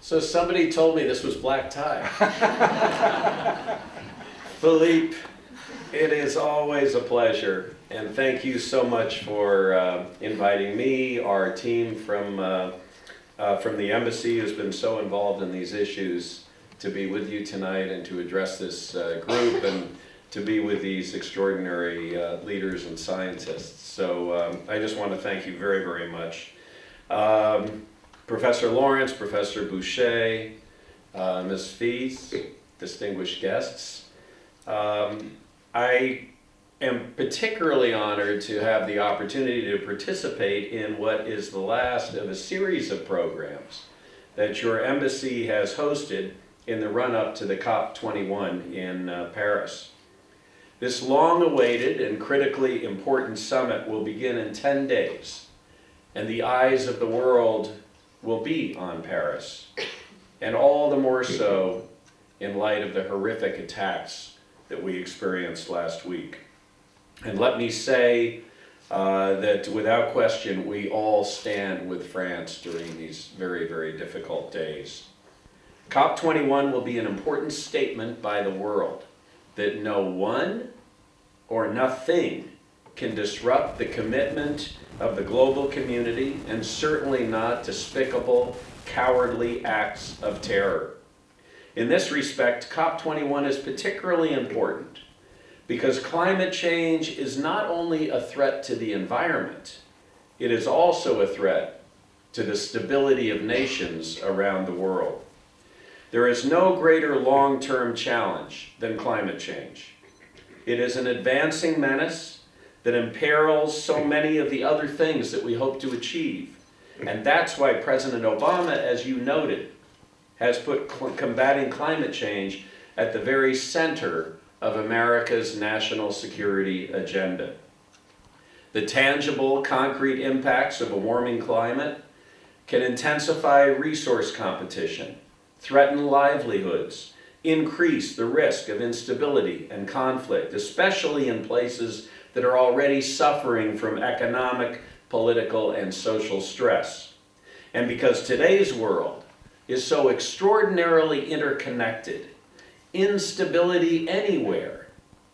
So somebody told me this was black tie. Philippe, it is always a pleasure, and thank you so much for inviting me, our team from the embassy who's been so involved in these issues, to be with you tonight and to address this group and to be with these extraordinary leaders and scientists. So I just want to thank you very, very much. Professor Lawrence, Professor Boucher, Ms. Feith, distinguished guests. I am particularly honored to have the opportunity to participate in what is the last of a series of programs that your embassy has hosted in the run-up to the COP21 in Paris. This long-awaited and critically important summit will begin in 10 days, and the eyes of the world will be on Paris, and all the more so in light of the horrific attacks that we experienced last week. And let me say that without question, we all stand with France during these very, very difficult days. COP21 will be an important statement by the world that no one or nothing can disrupt the commitment of the global community, and certainly not despicable, cowardly acts of terror. In this respect, COP21 is particularly important because climate change is not only a threat to the environment, it is also a threat to the stability of nations around the world. There is no greater long-term challenge than climate change. It is an advancing menace that imperils so many of the other things that we hope to achieve. And that's why President Obama, as you noted, has put combating climate change at the very center of America's national security agenda. The tangible, concrete impacts of a warming climate can intensify resource competition, threaten livelihoods, increase the risk of instability and conflict, especially in places that are already suffering from economic, political, and social stress. And because today's world is so extraordinarily interconnected, instability anywhere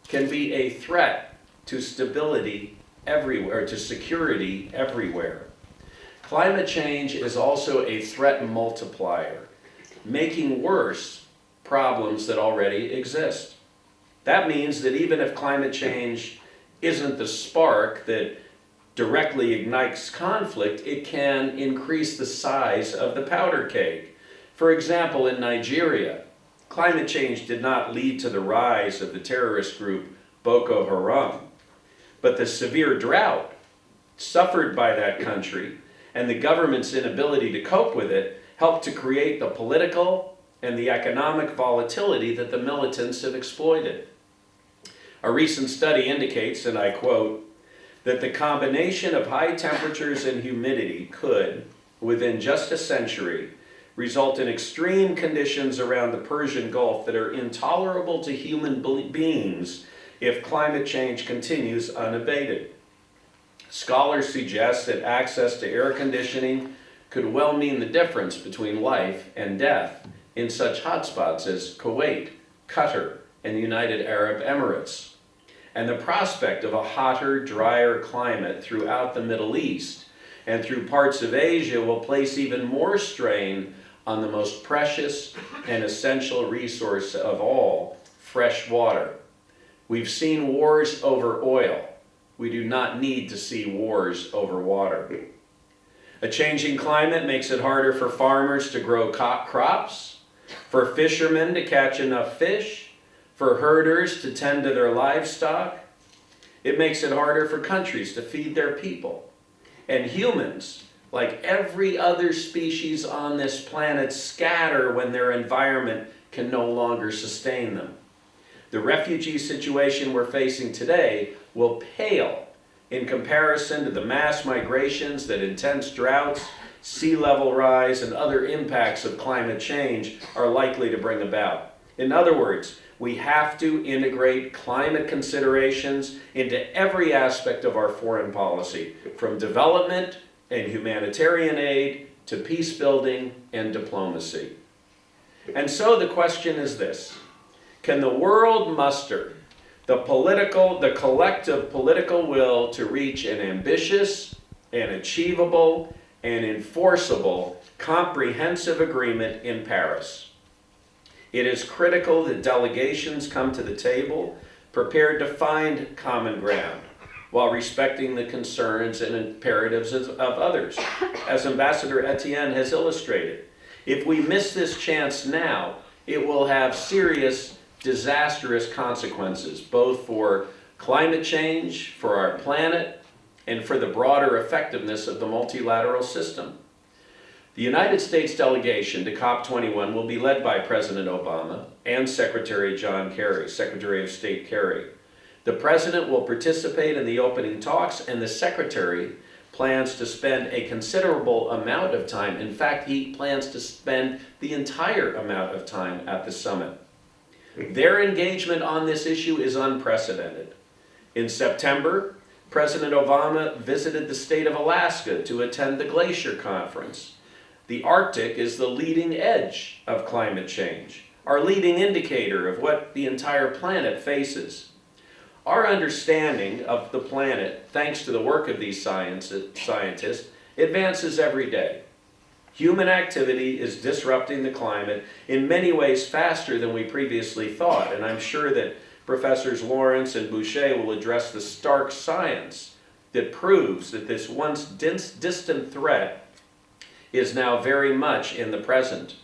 can be a threat to stability everywhere, to security everywhere. Climate change is also a threat multiplier, making worse problems that already exist. That means that even if climate change isn't the spark that directly ignites conflict, it can increase the size of the powder keg. For example, in Nigeria, climate change did not lead to the rise of the terrorist group Boko Haram, but the severe drought suffered by that country and the government's inability to cope with it helped to create the political and the economic volatility that the militants have exploited. A recent study indicates, and I quote, that the combination of high temperatures and humidity could, within just a century, result in extreme conditions around the Persian Gulf that are intolerable to human beings if climate change continues unabated. Scholars suggest that access to air conditioning could well mean the difference between life and death in such hotspots as Kuwait, Qatar, and the United Arab Emirates. And the prospect of a hotter, drier climate throughout the Middle East and through parts of Asia will place even more strain on the most precious and essential resource of all, fresh water. We've seen wars over oil. We do not need to see wars over water. A changing climate makes it harder for farmers to grow crops, for fishermen to catch enough fish, for herders to tend to their livestock. It makes it harder for countries to feed their people, and humans like every other species on this planet, scatter when their environment can no longer sustain them. The refugee situation we're facing today will pale in comparison to the mass migrations that intense droughts, sea level rise, and other impacts of climate change are likely to bring about. In other words, we have to integrate climate considerations into every aspect of our foreign policy, from development and humanitarian aid to peace building and diplomacy. And so the question is this: can the world muster the collective political will to reach an ambitious and achievable and enforceable comprehensive agreement in Paris? It is critical that delegations come to the table prepared to find common ground while respecting the concerns and imperatives of others, as Ambassador Etienne has illustrated. If we miss this chance now, it will have serious, disastrous consequences, both for climate change, for our planet, and for the broader effectiveness of the multilateral system. The United States delegation to COP21 will be led by President Obama and Secretary John Kerry, Secretary of State Kerry. The President will participate in the opening talks, and the Secretary plans to spend a considerable amount of time. In fact, he plans to spend the entire amount of time at the summit. Their engagement on this issue is unprecedented. In September, President Obama visited the state of Alaska to attend the Glacier Conference. The Arctic is the leading edge of climate change, our leading indicator of what the entire planet faces. Our understanding of the planet, thanks to the work of these scientists, advances every day. Human activity is disrupting the climate in many ways faster than we previously thought, and I'm sure that Professors Lawrence and Boucher will address the stark science that proves that this once distant threat is now very much in the present.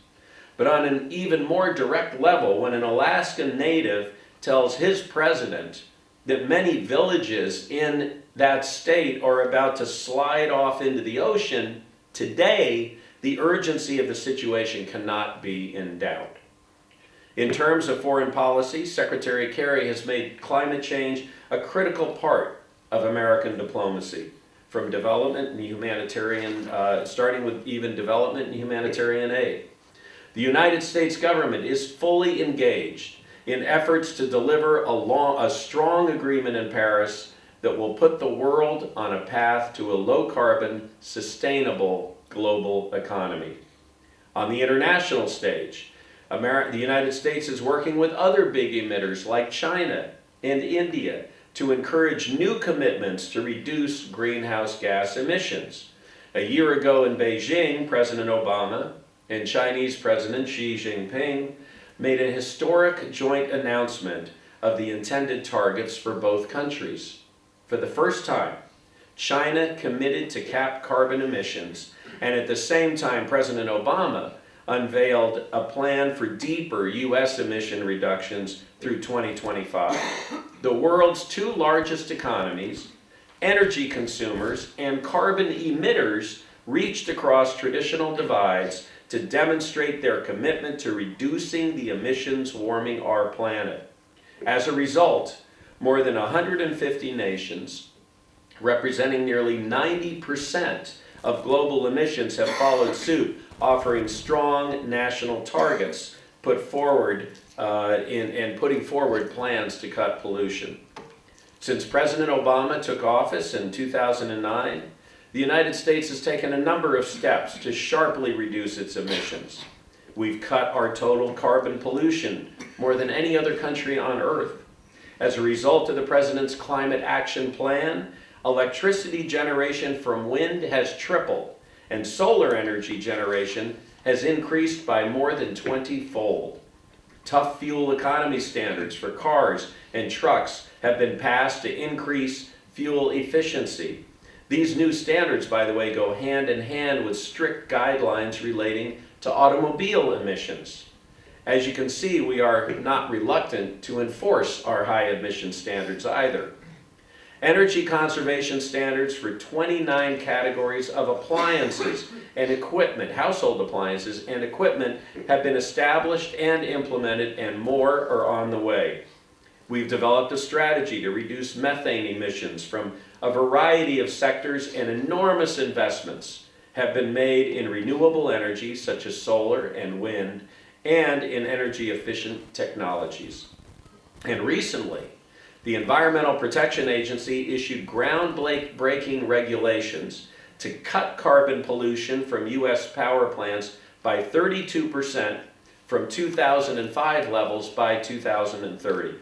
But on an even more direct level, when an Alaskan native tells his president that many villages in that state are about to slide off into the ocean, today the urgency of the situation cannot be in doubt. In terms of foreign policy, Secretary Kerry has made climate change a critical part of American diplomacy, from development and humanitarian, starting with even development and humanitarian aid. The United States government is fully engaged in efforts to deliver a strong agreement in Paris that will put the world on a path to a low-carbon, sustainable global economy. On the international stage, the United States is working with other big emitters like China and India to encourage new commitments to reduce greenhouse gas emissions. A year ago in Beijing, President Obama and Chinese President Xi Jinping made a historic joint announcement of the intended targets for both countries. For the first time, China committed to cap carbon emissions, and at the same time, President Obama unveiled a plan for deeper U.S. emission reductions through 2025. The world's two largest economies, energy consumers, and carbon emitters reached across traditional divides to demonstrate their commitment to reducing the emissions warming our planet. As a result, more than 150 nations, representing nearly 90% of global emissions, have followed suit, offering strong national targets putting forward plans to cut pollution. Since President Obama took office in 2009, the United States has taken a number of steps to sharply reduce its emissions. We've cut our total carbon pollution more than any other country on Earth. As a result of the President's Climate Action Plan, electricity generation from wind has tripled, and solar energy generation has increased by more than 20-fold. Tough fuel economy standards for cars and trucks have been passed to increase fuel efficiency. These new standards, by the way, go hand in hand with strict guidelines relating to automobile emissions. As you can see, we are not reluctant to enforce our high emission standards either. Energy conservation standards for 29 categories of appliances and equipment, household appliances and equipment, have been established and implemented, and more are on the way. We've developed a strategy to reduce methane emissions from a variety of sectors, and enormous investments have been made in renewable energy such as solar and wind, and in energy efficient technologies. And recently, the Environmental Protection Agency issued groundbreaking regulations to cut carbon pollution from U.S. power plants by 32% from 2005 levels by 2030.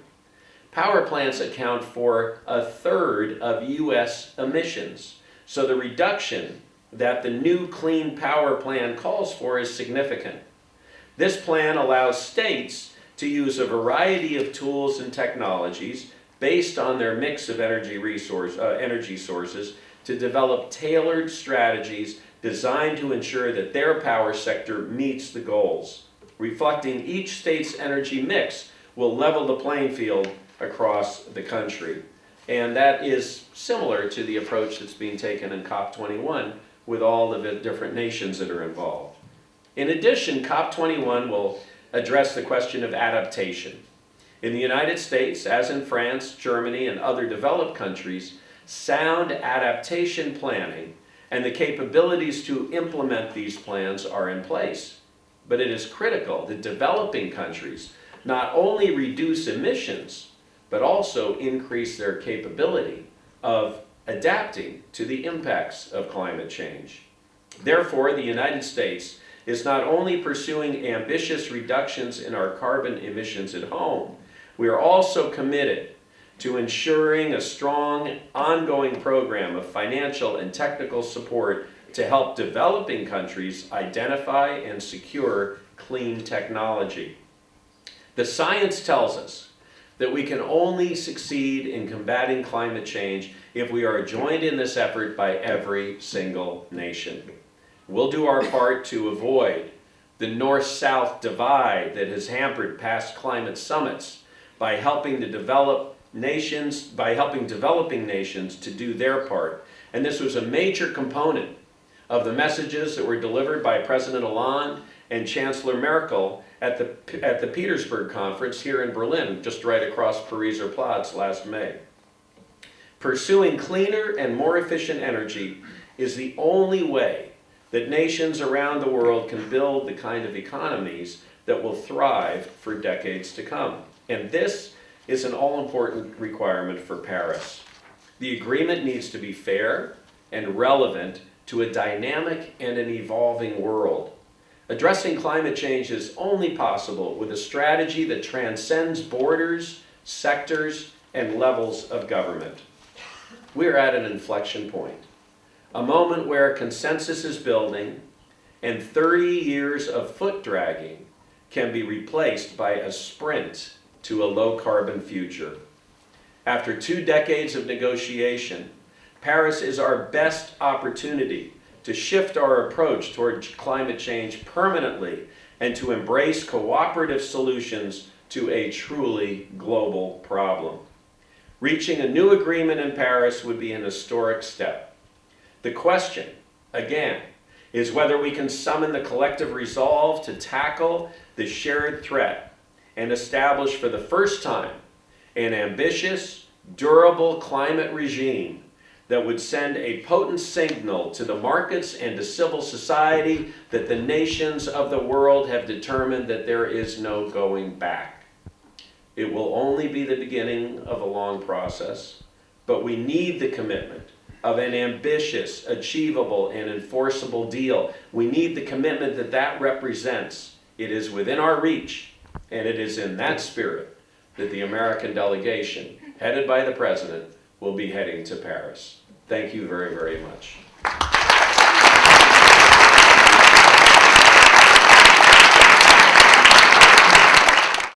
Power plants account for a third of U.S. emissions, so the reduction that the new Clean Power Plan calls for is significant. This plan allows states to use a variety of tools and technologies based on their mix of energy sources to develop tailored strategies designed to ensure that their power sector meets the goals. Reflecting each state's energy mix will level the playing field across the country. And that is similar to the approach that's being taken in COP21 with all of the different nations that are involved. In addition, COP21 will address the question of adaptation. In the United States, as in France, Germany, and other developed countries, sound adaptation planning and the capabilities to implement these plans are in place. But it is critical that developing countries not only reduce emissions, but also increase their capability of adapting to the impacts of climate change. Therefore, the United States is not only pursuing ambitious reductions in our carbon emissions at home, we are also committed to ensuring a strong, ongoing program of financial and technical support to help developing countries identify and secure clean technology. The science tells us that we can only succeed in combating climate change if we are joined in this effort by every single nation. We'll do our part to avoid the north-south divide that has hampered past climate summits by helping developing nations to do their part. And this was a major component of the messages that were delivered by President Hollande and Chancellor Merkel at the Petersburg conference here in Berlin, just right across Pariser Platz last May. Pursuing cleaner and more efficient energy is the only way that nations around the world can build the kind of economies that will thrive for decades to come. And this is an all-important requirement for Paris. The agreement needs to be fair and relevant to a dynamic and an evolving world. Addressing climate change is only possible with a strategy that transcends borders, sectors, and levels of government. We are at an inflection point, a moment where consensus is building and 30 years of foot dragging can be replaced by a sprint to a low-carbon future. After 2 decades of negotiation, Paris is our best opportunity to shift our approach toward climate change permanently and to embrace cooperative solutions to a truly global problem. Reaching a new agreement in Paris would be an historic step. The question, again, is whether we can summon the collective resolve to tackle the shared threat and establish for the first time an ambitious, durable climate regime that would send a potent signal to the markets and to civil society that the nations of the world have determined that there is no going back. It will only be the beginning of a long process, but we need the commitment of an ambitious, achievable, and enforceable deal. We need the commitment that that represents. It is within our reach, and it is in that spirit that the American delegation, headed by the President, will be heading to Paris. Thank you very, very much.